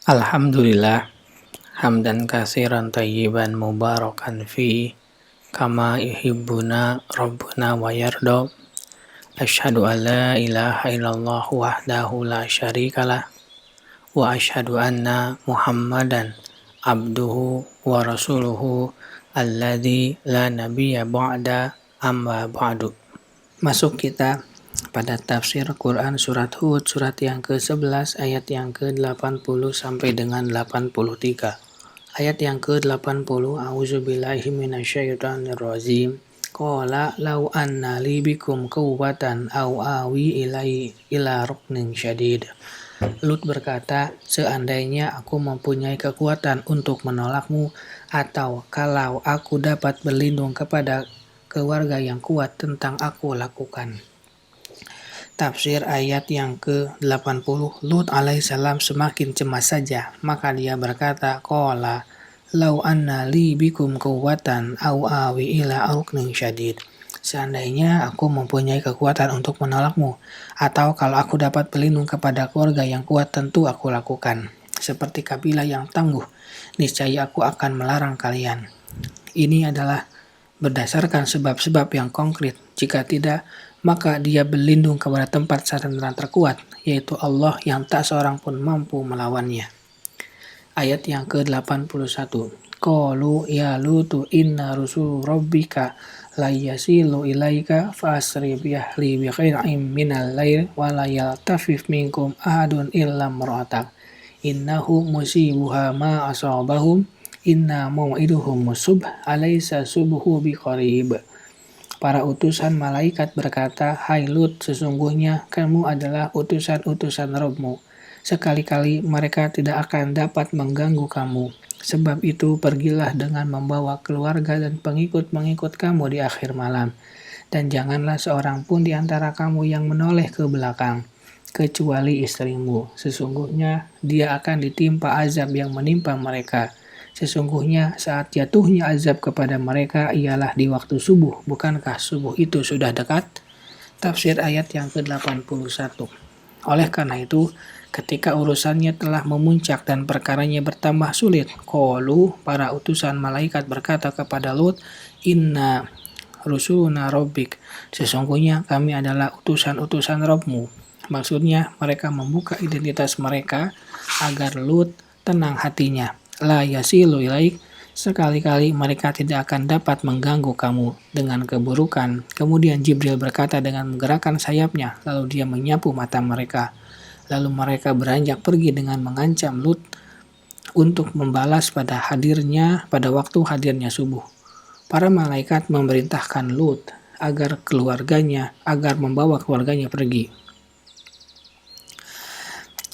Alhamdulillah, hamdan katsiran tayyiban mubarakan fi kama yuhibbuna rabbuna wa yarda. Asyhadu an la ilaha illallah wahdahu la syarikalah wa asyhadu anna Muhammadan abduhu wa rasuluhu alladzi la nabiyya ba'da amma ba'du. Masuk kita pada tafsir Quran surat Hud surat yang ke-11 ayat yang ke-80 sampai dengan 83. Ayat yang ke-80, A'udzubillahi minasyaitonirrajim. Qala law anna li bikum quwwatan aw awi ila ruknin syadid. Lut berkata, seandainya aku mempunyai kekuatan untuk menolakmu, atau kalau aku dapat berlindung kepada keluarga yang kuat, tentang aku lakukan. Tafsir ayat yang ke-80, Lut alaihissalam semakin cemas saja, maka dia berkata, Qala law anna li bikum quwwatan aw awi ila ruknin syadid. Seandainya aku mempunyai kekuatan untuk menolakmu, atau kalau aku dapat berlindung kepada keluarga yang kuat, tentu aku lakukan. Seperti kabilah yang tangguh, niscaya aku akan melarang kalian. Ini adalah berdasarkan sebab-sebab yang konkret. Jika tidak, maka dia berlindung kepada tempat sandaran terkuat, yaitu Allah yang tak seorang pun mampu melawannya. Ayat yang ke-81. Qalu ya Lutu inna rusul rabbika layasilu ilaika fa'asri biahli biqai'im minal lail wa la yaltafif minkum ahadun illa mar'atak innahu musibuha ma asabahum inna mau'iduhum subh alaysa subhu biqarib. Para utusan malaikat berkata, Hai Lut, sesungguhnya kamu adalah utusan-utusan Rabb-mu. Sekali-kali mereka tidak akan dapat mengganggu kamu. Sebab itu pergilah dengan membawa keluarga dan pengikut-pengikut kamu di akhir malam. Dan janganlah seorang pun di antara kamu yang menoleh ke belakang, kecuali istrimu. Sesungguhnya dia akan ditimpa azab yang menimpa mereka. Sesungguhnya saat jatuhnya azab kepada mereka ialah di waktu subuh. Bukankah subuh itu sudah dekat? Tafsir ayat yang ke-81. Oleh karena itu, ketika urusannya telah memuncak dan perkaranya bertambah sulit, qalu, para utusan malaikat berkata kepada Lut, Inna rusuluna rabbik, sesungguhnya kami adalah utusan-utusan Rabb-mu. Maksudnya, mereka membuka identitas mereka agar Lut tenang hatinya. La yasilu ilaik, sekali-kali mereka tidak akan dapat mengganggu kamu dengan keburukan. Kemudian Jibril berkata dengan menggerakkan sayapnya, lalu dia menyapu mata mereka. Lalu mereka beranjak pergi dengan mengancam Lut untuk membalas pada waktu hadirnya subuh. Para malaikat memerintahkan Lut agar membawa keluarganya pergi.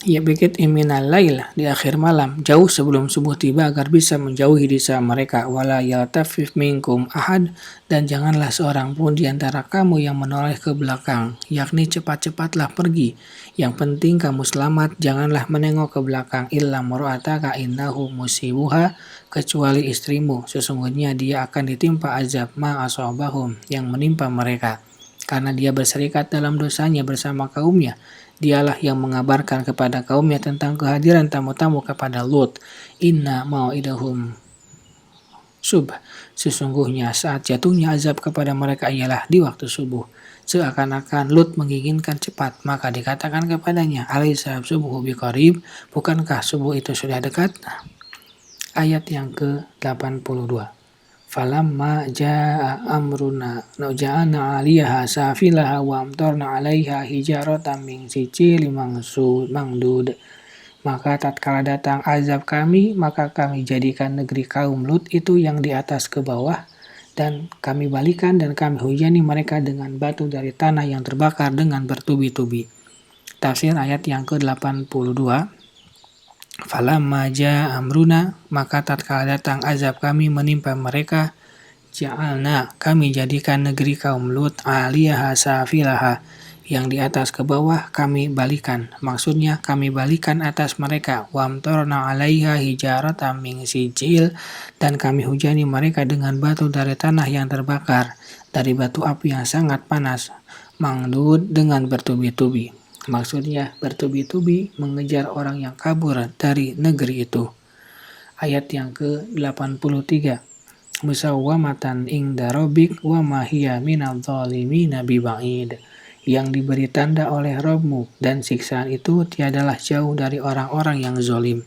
Ya bikit iminal lail, di akhir malam, jauh sebelum subuh tiba agar bisa menjauhi desa mereka. Wala yaltafif minkum ahad, dan janganlah seorang pun di antara kamu yang menoleh ke belakang, yakni cepat-cepatlah pergi. Yang penting kamu selamat, janganlah menengok ke belakang. Illa mur'ataka innahu musibuha, kecuali istrimu, sesungguhnya dia akan ditimpa azab ma asabahum, yang menimpa mereka. Karena dia berserikat dalam dosanya bersama kaumnya. Dialah yang mengabarkan kepada kaumnya tentang kehadiran tamu-tamu kepada Lut. Inna mau'idahum subh, sesungguhnya saat jatuhnya azab kepada mereka ialah di waktu subuh. Seakan-akan Lut menginginkan cepat, maka dikatakan kepadanya, Alaysa subuhu biqarib, bukankah subuh itu sudah dekat? Ayat yang ke-82. Falamma jaa amruna ja'alna 'aliyaha safilaha wa amtarna 'alaiha hijaratan min sijilin mangdud. Maka tatkala datang azab kami, maka kami jadikan negeri kaum Lut itu yang di atas ke bawah, dan kami balikan dan kami hujani mereka dengan batu dari tanah yang terbakar dengan bertubi-tubi. Tafsir ayat yang ke-82. Falamma jaa amruna, maka tatkala datang azab kami menimpa mereka, ja'alna, kami jadikan negeri kaum Lut 'aliyaha safilaha, yang di atas ke bawah kami balikan. Maksudnya kami balikan atas mereka. Wamtarna 'alaiha hijaratan min sijil, dan kami hujani mereka dengan batu dari tanah yang terbakar, dari batu api yang sangat panas, mangdud, dengan bertubi-tubi. Maksudnya bertubi-tubi mengejar orang yang kabur dari negeri itu. Ayat yang ke-83. Musawwamatan inda rabbik wa ma hiya minadh dhalimina biba'id. Yang diberi tanda oleh Rabbmu, dan siksaan itu tiadalah jauh dari orang-orang yang zalim.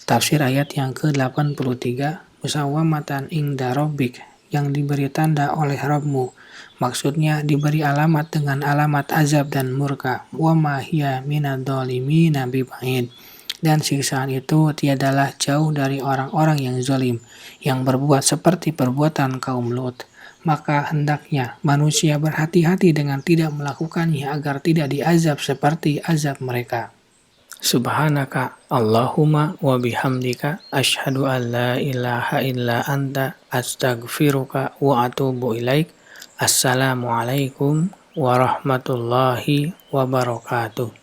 Tafsir ayat yang ke-83. Musawwamatan inda rabbik, yang diberi tanda oleh Rabbmu. Maksudnya diberi alamat dengan alamat azab dan murka. Wa ma hiya minadh dhalimina biba'id. Dan siksaan itu tiadalah jauh dari orang-orang yang zalim, yang berbuat seperti perbuatan kaum Lut. Maka hendaknya manusia berhati-hati dengan tidak melakukannya agar tidak diazab seperti azab mereka. Subhanaka Allahumma wa bihamdika asyhadu an la ilaha illa anta astaghfiruka wa atubu ilaik. Assalamualaikum warahmatullahi wabarakatuh.